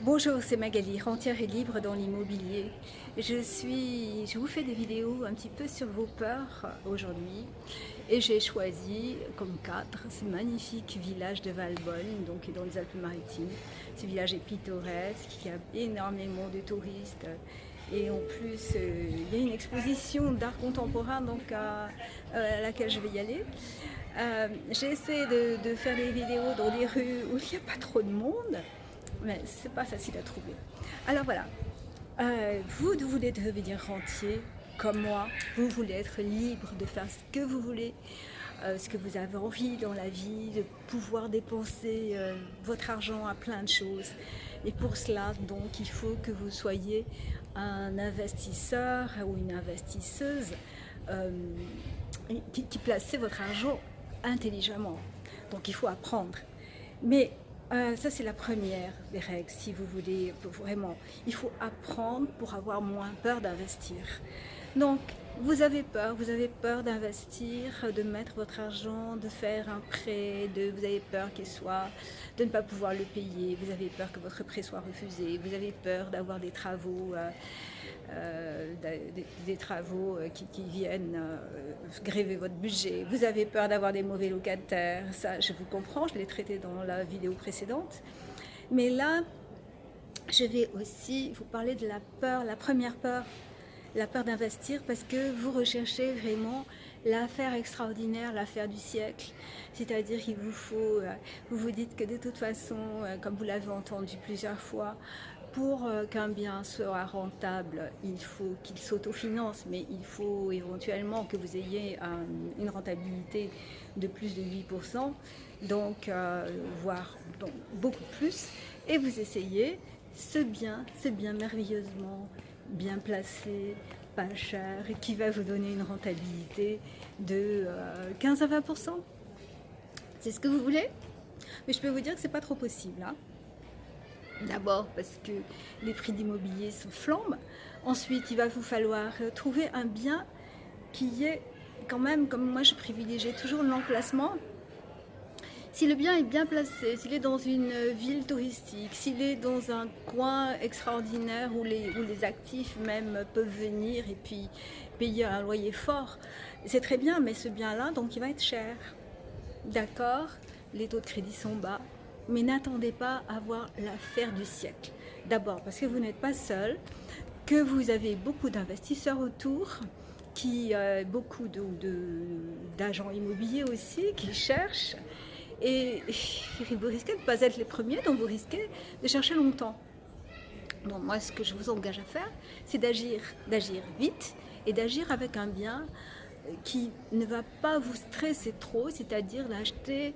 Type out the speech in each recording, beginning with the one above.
Bonjour, c'est Magali, rentière et libre dans l'immobilier. Je vous fais des vidéos un petit peu sur vos peurs aujourd'hui et j'ai choisi comme cadre ce magnifique village de Valbonne, donc qui est dans les Alpes-Maritimes. Ce village est pittoresque, il y a énormément de touristes et en plus il y a une exposition d'art contemporain donc à laquelle je vais y aller. J'essaie de faire des vidéos dans des rues où il n'y a pas trop de monde. Mais c'est pas facile à trouver. Alors voilà, vous voulez devenir rentier comme moi, vous voulez être libre de faire ce que vous voulez, ce que vous avez envie dans la vie, de pouvoir dépenser votre argent à plein de choses. Et pour cela, donc, il faut que vous soyez un investisseur ou une investisseuse qui placez votre argent intelligemment. Donc il faut apprendre. Mais ça, c'est la première des règles, si vous voulez vraiment. Il faut apprendre pour avoir moins peur d'investir. Donc, vous avez peur d'investir, de mettre votre argent, de faire un prêt, vous avez peur de ne pas pouvoir le payer, vous avez peur que votre prêt soit refusé, vous avez peur d'avoir des travaux, qui viennent gréver votre budget, vous avez peur d'avoir des mauvais locataires, ça je vous comprends, je l'ai traité dans la vidéo précédente. Mais là, je vais aussi vous parler de la peur, la première peur, la peur d'investir, parce que vous recherchez vraiment l'affaire extraordinaire, l'affaire du siècle. C'est-à-dire qu'il vous faut, vous vous dites que de toute façon, comme vous l'avez entendu plusieurs fois, pour qu'un bien soit rentable, il faut qu'il s'autofinance, mais il faut éventuellement que vous ayez une rentabilité de plus de 8%, donc, voire donc, beaucoup plus, et vous essayez ce bien merveilleusement bien placé, pas cher, et qui va vous donner une rentabilité de 15 à 20%. C'est ce que vous voulez? Mais je peux vous dire que c'est pas trop possible, hein. D'abord parce que les prix d'immobilier se flambent. Ensuite, il va vous falloir trouver un bien qui est quand même, comme moi je privilégie toujours l'emplacement. Si le bien est bien placé, s'il est dans une ville touristique, s'il est dans un coin extraordinaire où les actifs même peuvent venir et puis payer un loyer fort, c'est très bien, mais ce bien-là, donc il va être cher. D'accord, les taux de crédit sont bas, mais n'attendez pas à avoir l'affaire du siècle. D'abord parce que vous n'êtes pas seul, que vous avez beaucoup d'investisseurs autour, beaucoup d'agents immobiliers aussi qui cherchent. Et vous risquez de ne pas être les premiers, donc vous risquez de chercher longtemps. Donc moi, ce que je vous engage à faire, c'est d'agir vite et d'agir avec un bien qui ne va pas vous stresser trop, c'est-à-dire d'acheter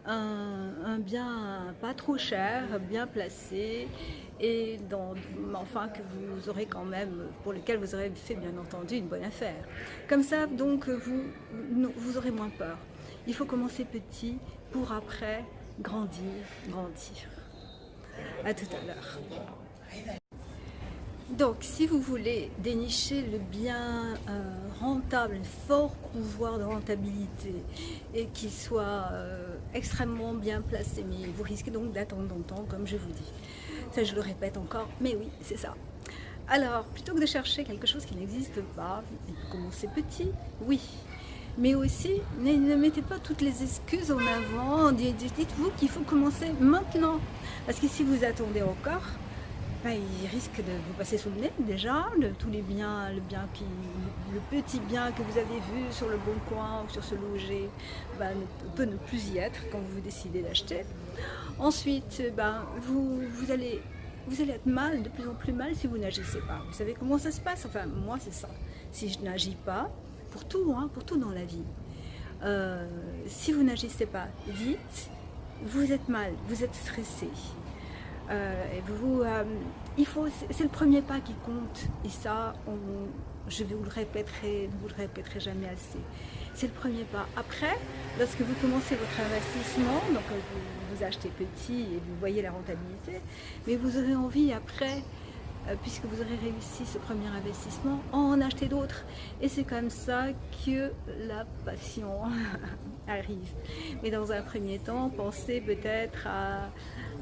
un bien pas trop cher, bien placé, et enfin que vous aurez quand même, pour lequel vous aurez fait bien entendu une bonne affaire. Comme ça, donc, vous aurez moins peur. Il faut commencer petit pour après grandir. À tout à l'heure. Donc, si vous voulez dénicher le bien rentable, un fort pouvoir de rentabilité et qui soit extrêmement bien placé, mais vous risquez donc d'attendre longtemps, comme je vous dis. Ça, je le répète encore, mais oui, c'est ça. Alors, plutôt que de chercher quelque chose qui n'existe pas, commencez petit, oui. Mais aussi, ne mettez pas toutes les excuses en avant, dites-vous qu'il faut commencer maintenant. Parce que si vous attendez encore, il risque de vous passer sous le nez déjà, tous les biens, le petit bien que vous avez vu sur le Bon Coin ou sur Ce Loger, peut ne plus y être quand vous décidez d'acheter. Ensuite, vous allez être mal, de plus en plus mal si vous n'agissez pas. Vous savez comment ça se passe? Enfin, moi c'est ça. Si je n'agis pas, pour tout dans la vie, si vous n'agissez pas vite, vous êtes mal, vous êtes stressé. C'est le premier pas qui compte, et ça, je vous le répéterai jamais assez. C'est le premier pas. Après, lorsque vous commencez votre investissement, donc vous achetez petit et vous voyez la rentabilité, mais vous aurez envie après, puisque vous aurez réussi ce premier investissement, en acheter d'autres. Et c'est comme ça que la passion arrive. Mais dans un premier temps, pensez peut-être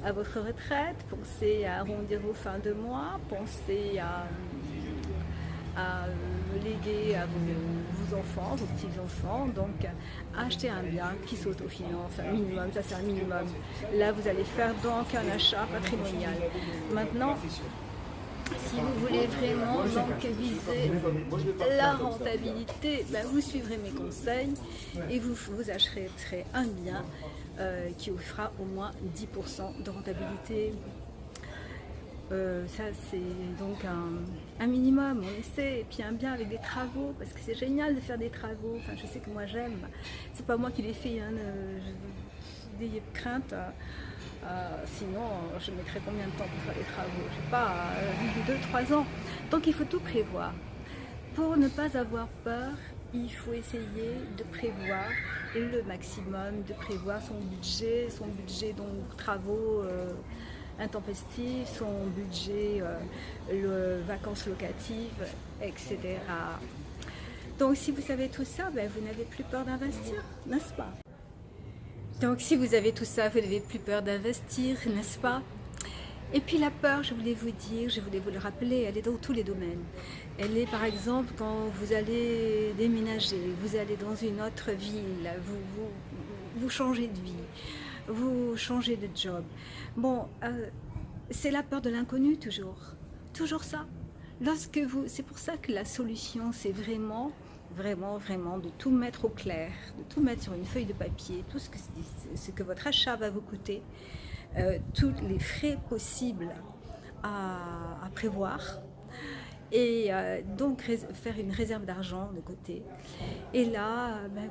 à votre retraite, pensez à arrondir vos fins de mois, pensez à léguer à vos enfants, vos petits-enfants. Donc, achetez un bien qui s'autofinance, un minimum, ça c'est un minimum. Là, vous allez faire donc un achat patrimonial. Maintenant, si vous voulez vraiment donc viser la rentabilité, ben vous suivrez mes conseils et vous acheterez un bien qui vous fera au moins 10% de rentabilité. Ça c'est donc un minimum, on essaie, et puis un bien avec des travaux, parce que c'est génial de faire des travaux, enfin je sais que moi j'aime, c'est pas moi qui les fais, hein, n'ayez crainte. Sinon, je mettrais combien de temps pour faire les travaux? Je sais pas, 2-3 ans. Donc il faut tout prévoir. Pour ne pas avoir peur, il faut essayer de prévoir le maximum, de prévoir son budget donc travaux intempestifs, son budget vacances locatives, etc. Donc si vous savez tout ça, ben, vous n'avez plus peur d'investir, n'est-ce pas? Donc si vous avez tout ça, vous n'avez plus peur d'investir, n'est-ce pas? Et puis la peur, je voulais vous dire, je voulais vous le rappeler, elle est dans tous les domaines. Elle est par exemple quand vous allez déménager, vous allez dans une autre ville, vous changez de vie, vous changez de job. Bon, c'est la peur de l'inconnu toujours ça. C'est pour ça que la solution, c'est vraiment de tout mettre au clair, de tout mettre sur une feuille de papier, tout ce que votre achat va vous coûter, tous les frais possibles à prévoir, et donc faire une réserve d'argent de côté. Et là, ben,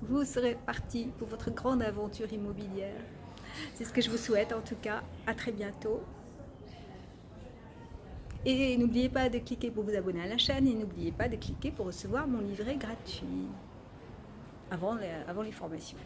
vous serez parti pour votre grande aventure immobilière. C'est ce que je vous souhaite en tout cas. À très bientôt. Et n'oubliez pas de cliquer pour vous abonner à la chaîne et n'oubliez pas de cliquer pour recevoir mon livret gratuit avant les formations.